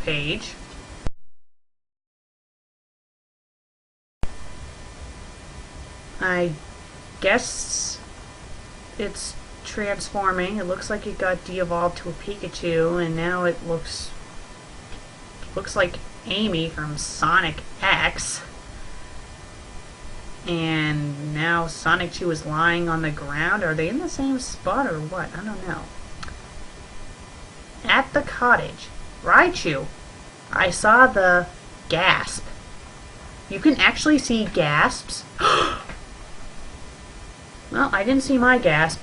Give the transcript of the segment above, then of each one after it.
page. I guess it's transforming. It looks like it got de-evolved to a Pikachu, and now it looks like Amy from Sonic X. And now Sonichu is lying on the ground. Are they in the same spot or what? I don't know. At the cottage. Raichu. I saw the gasp. You can actually see gasps. Well, I didn't see my gasp.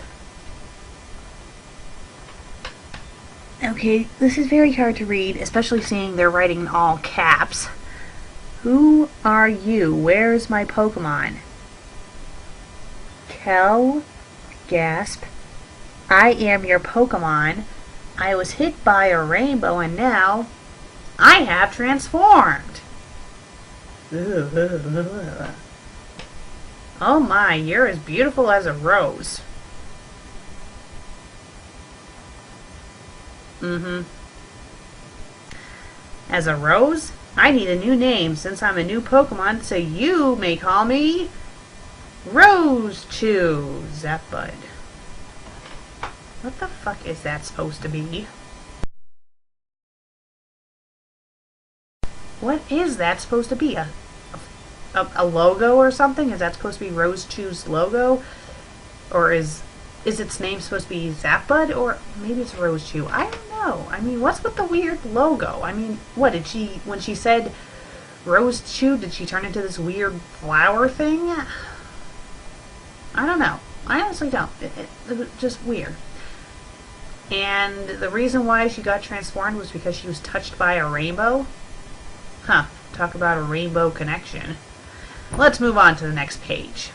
Okay, this is very hard to read, especially seeing they're writing in all caps. Who are you? Where's my Pokemon? Kel, gasp. I am your Pokemon. I was hit by a rainbow and now I have transformed. Oh my, you're as beautiful as a rose. As a rose? I need a new name since I'm a new Pokemon, so you may call me Rosechu, Zapbud. What the fuck is that supposed to be? What is that supposed to be? A logo or something? Is that supposed to be Rosechu's logo? Or is its name supposed to be Zapbud? Or maybe it's Rosechu. I don't know. I mean, what's with the weird logo? I mean, what did she, when she said Rosechu, did she turn into this weird flower thing? I don't know. I honestly don't. It was just weird. And the reason why she got transformed was because she was touched by a rainbow? Huh. Talk about a rainbow connection. Let's move on to the next page.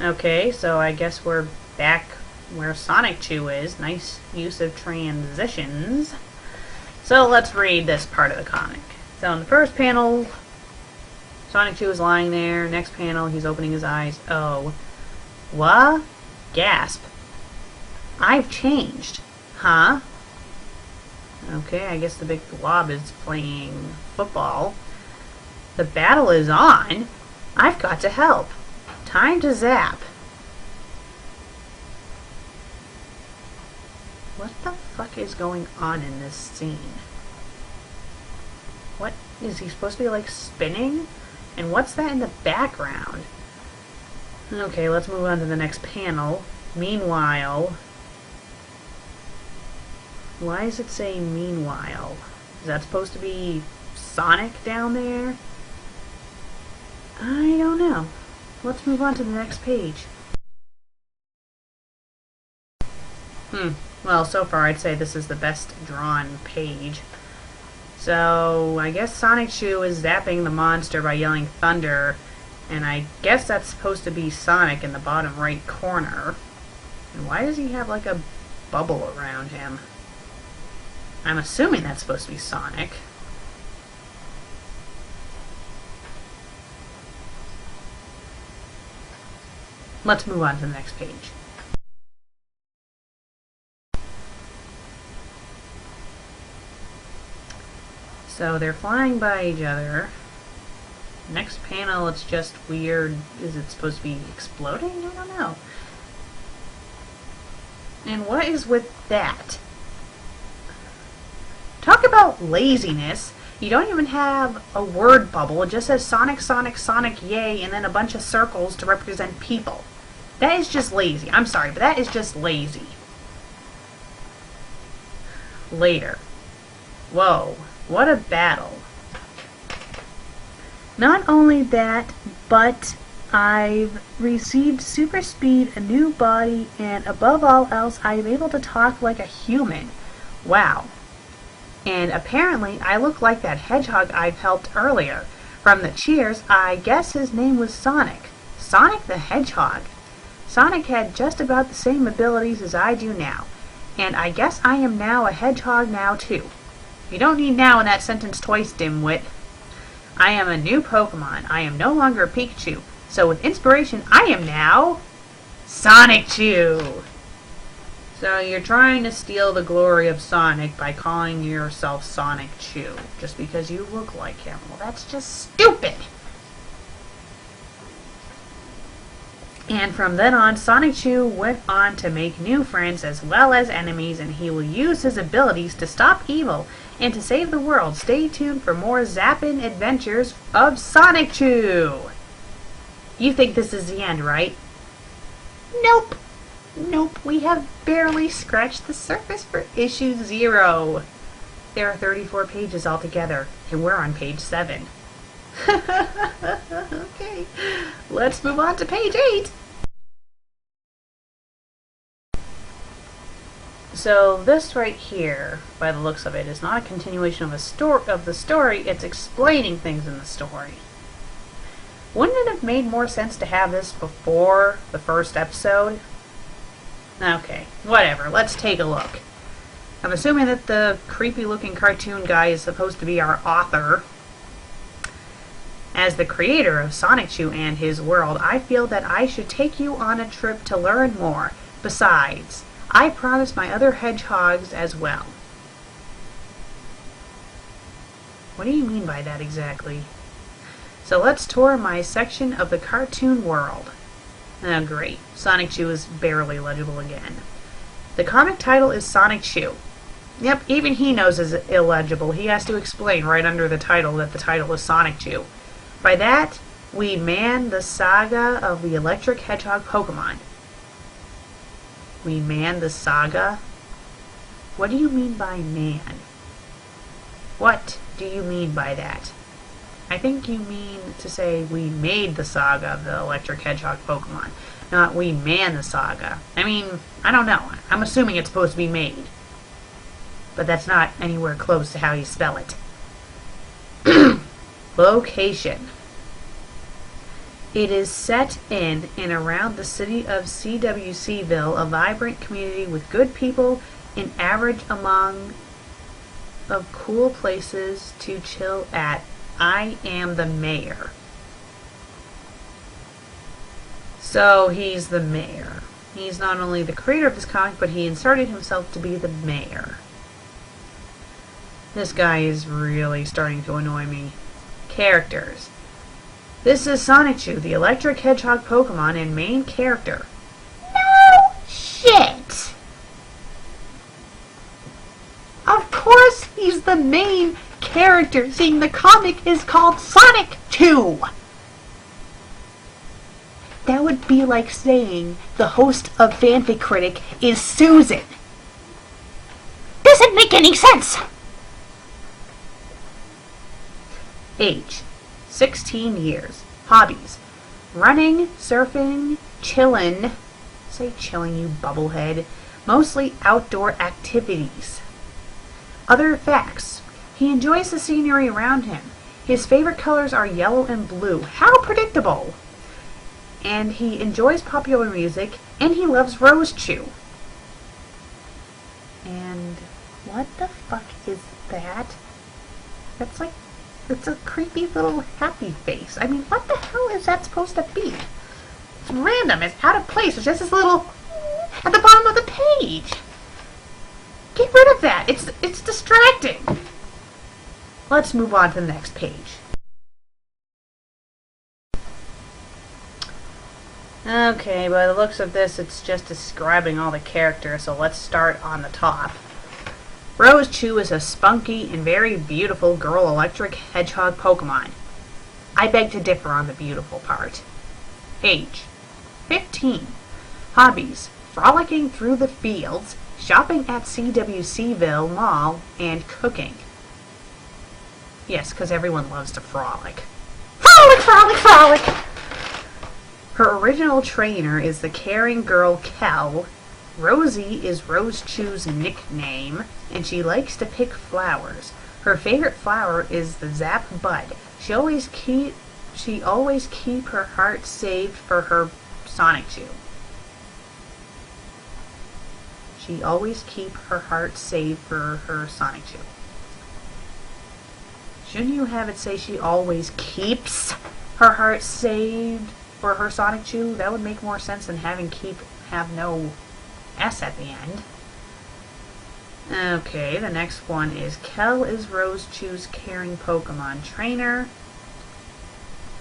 Okay, so I guess we're back where Sonichu is. Nice use of transitions. So let's read this part of the comic. So in the first panel, Sonichu is lying there. Next panel, he's opening his eyes. Oh. What? Gasp. I've changed. Huh? Okay, I guess the big blob is playing football. The battle is on. I've got to help. Time to zap. What the fuck is going on in this scene? What is he supposed to be like spinning? And what's that in the background? Okay, let's move on to the next panel. Meanwhile, why does it say meanwhile? Is that supposed to be Sonic down there? I don't know. Let's move on to the next page. Well, so far I'd say this is the best drawn page. So, I guess Sonichu is zapping the monster by yelling thunder, and I guess that's supposed to be Sonic in the bottom right corner. And why does he have like a bubble around him? I'm assuming that's supposed to be Sonic. Let's move on to the next page. So they're flying by each other. Next panel, it's just weird. Is it supposed to be exploding? I don't know. And what is with that? Talk about laziness. You don't even have a word bubble. It just says Sonic, Sonic, Sonic, yay, and then a bunch of circles to represent people. That is just lazy. I'm sorry, but that is just lazy. Later. Whoa, what a battle. Not only that, but I've received super speed, a new body, and above all else, I'm able to talk like a human. Wow. And apparently, I look like that hedgehog I've helped earlier. From the cheers, I guess his name was Sonic. Sonic the Hedgehog. Sonic had just about the same abilities as I do now. And I guess I am now a hedgehog now too. You don't need now in that sentence twice, dimwit. I am a new Pokemon. I am no longer a Pikachu. So with inspiration, I am now Sonichu. So you're trying to steal the glory of Sonic by calling yourself Sonichu just because you look like him. Well, that's just stupid! And from then on, Sonichu went on to make new friends as well as enemies, and he will use his abilities to stop evil and to save the world. Stay tuned for more zappin' adventures of Sonichu! You think this is the end, right? Nope! Nope, we have barely scratched the surface for issue 0. There are 34 pages altogether, and we're on page 7. Okay, let's move on to page 8. So this right here, by the looks of it, is not a continuation of the story, it's explaining things in the story. Wouldn't it have made more sense to have this before the first episode? Okay, whatever, let's take a look. I'm assuming that the creepy looking cartoon guy is supposed to be our author. As the creator of Sonichu and his world, I feel that I should take you on a trip to learn more. Besides, I promised my other hedgehogs as well. What do you mean by that exactly? So let's tour my section of the cartoon world. Oh great, Sonichu is barely legible again. The comic title is Sonichu. Yep, even he knows it's illegible. He has to explain right under the title that the title is Sonichu. By that, we man the saga of the electric hedgehog Pokemon. We man the saga? What do you mean by man? What do you mean by that? I think you mean to say we made the saga of the electric hedgehog Pokemon, not we man the saga. I mean, I don't know. I'm assuming it's supposed to be made. But that's not anywhere close to how you spell it. Location. It is set in and around the city of CWCville, a vibrant community with good people and average among of cool places to chill at. I am the mayor. So he's the mayor. He's not only the creator of this comic, but he inserted himself to be the mayor. This guy is really starting to annoy me. Characters. This is Sonichu, the electric hedgehog Pokemon and main character. No shit! Of course he's the main character, seeing the comic is called Sonic 2. That would be like saying the host of Fanfic Critic is Susan. Doesn't make any sense! Age, 16 years. Hobbies, running, surfing, chillin'. Say chillin', you bubblehead. Mostly outdoor activities. Other facts. He enjoys the scenery around him. His favorite colors are yellow and blue. How predictable! And he enjoys popular music, and he loves Rose Chew. And what the fuck is that? That's like, it's a creepy little happy face. I mean, what the hell is that supposed to be? It's random, it's out of place, it's just this little at the bottom of the page. Get rid of that, it's distracting. Let's move on to the next page. Okay, by the looks of this, it's just describing all the characters, so let's start on the top. Rose Chew is a spunky and very beautiful girl electric hedgehog Pokemon. I beg to differ on the beautiful part. Age, 15. Hobbies, frolicking through the fields, shopping at CWCville Mall, and cooking. Yes, because everyone loves to frolic. Frolic, frolic, frolic! Her original trainer is the caring girl Kel. Rosie is Rose Chew's nickname, and she likes to pick flowers. Her favorite flower is the Zap Bud. She always keep her heart saved for her Sonichu. She always keep her heart saved for her Sonichu. Shouldn't you have it say she always keeps her heart saved for her Sonichu? That would make more sense than having keep have no S at the end. Okay, the next one is Kel is Rosechu's caring Pokemon trainer.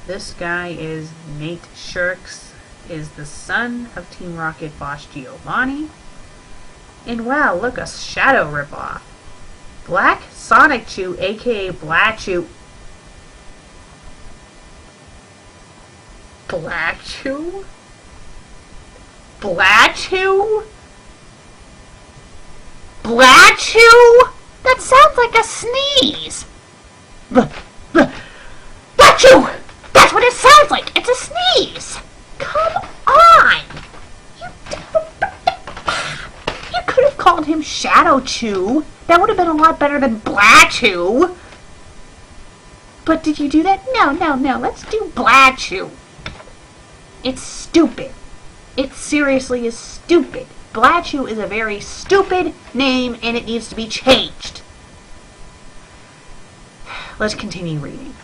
This guy is Nate Shirks, is the son of Team Rocket boss Giovanni. And wow, look, a shadow ripoff. Black Sonichu, aka Blatchu. Blatchu? Blatchu? Blatchu? That sounds like a sneeze. Blatchu! That's what it sounds like. It's a sneeze. Come on. You could have called him Shadow Chew. That would have been a lot better than Blatchu. But did you do that? No. Let's do Blatchu. It's stupid. It seriously is stupid. Blatchu is a very stupid name and it needs to be changed. Let's continue reading.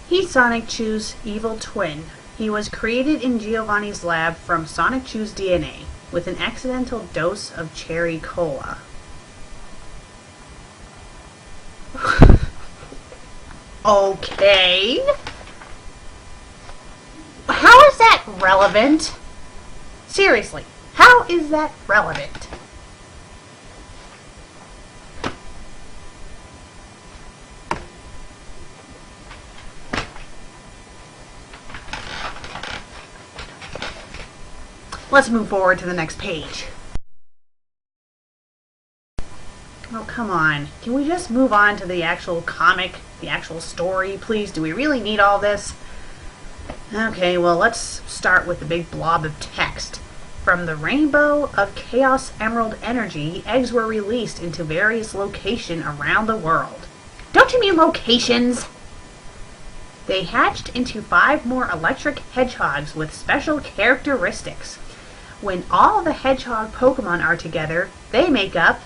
He's Sonichu's evil twin. He was created in Giovanni's lab from Sonichu's DNA with an accidental dose of cherry cola. Okay. How is that relevant? Seriously, how is that relevant? Let's move forward to the next page. Oh, come on. Can we just move on to the actual comic, the actual story, please? Do we really need all this? Okay, well, let's start with the big blob of text. From the rainbow of Chaos Emerald energy, eggs were released into various locations around the world. Don't you mean locations? They hatched into 5 more electric hedgehogs with special characteristics. When all the hedgehog Pokemon are together, they make up...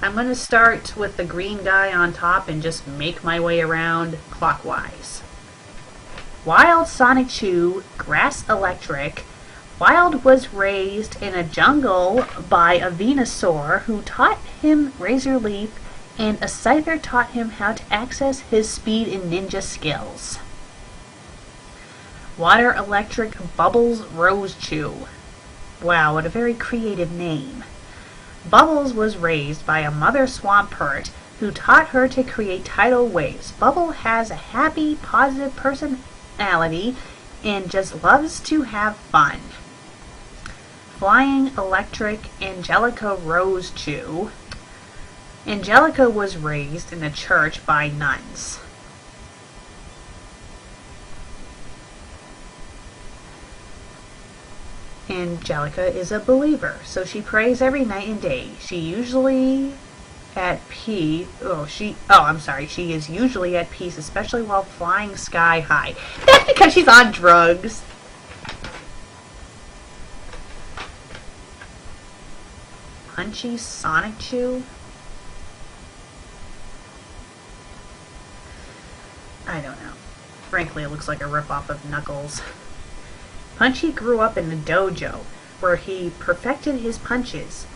I'm going to start with the green guy on top and just make my way around clockwise. Wild Sonichu, Grass Electric. Wild was raised in a jungle by a Venusaur who taught him Razor Leaf, and a Scyther taught him how to access his speed and ninja skills. Water Electric, Bubbles Rosechu. Wow, what a very creative name. Bubbles was raised by a mother Swampert who taught her to create tidal waves. Bubble has a happy, positive personality and just loves to have fun. Flying Electric, Angelica Rosechu. Angelica was raised in a church by nuns. Angelica is a believer, so she prays every night and day. She is usually at peace, especially while flying sky high. That's because she's on drugs. Punchy Sonichu? I don't know. Frankly, it looks like a ripoff of Knuckles. Punchy grew up in the dojo, where he perfected his punches.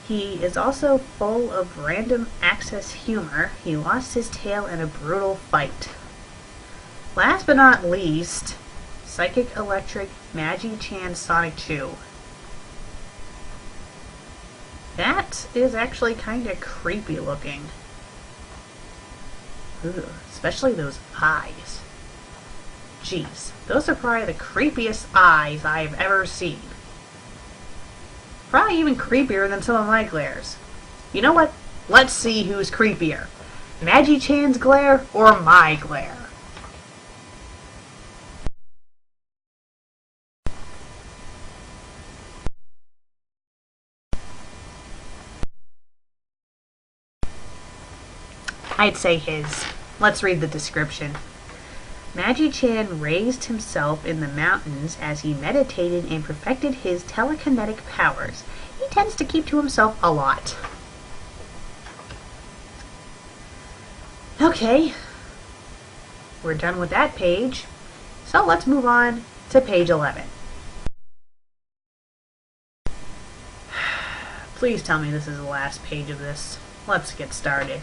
He is also full of random access humor. He lost his tail in a brutal fight. Last but not least, Psychic Electric Magi-Chan Sonichu. That is actually kind of creepy looking. Ugh, especially those eyes. Jeez, those are probably the creepiest eyes I've ever seen. Probably even creepier than some of my glares. You know what? Let's see who's creepier. Magi-Chan's glare or my glare? I'd say his. Let's read the description. Magi-Chan raised himself in the mountains as he meditated and perfected his telekinetic powers. He tends to keep to himself a lot. Okay, we're done with that page. So let's move on to page 11. Please tell me this is the last page of this. let's get started.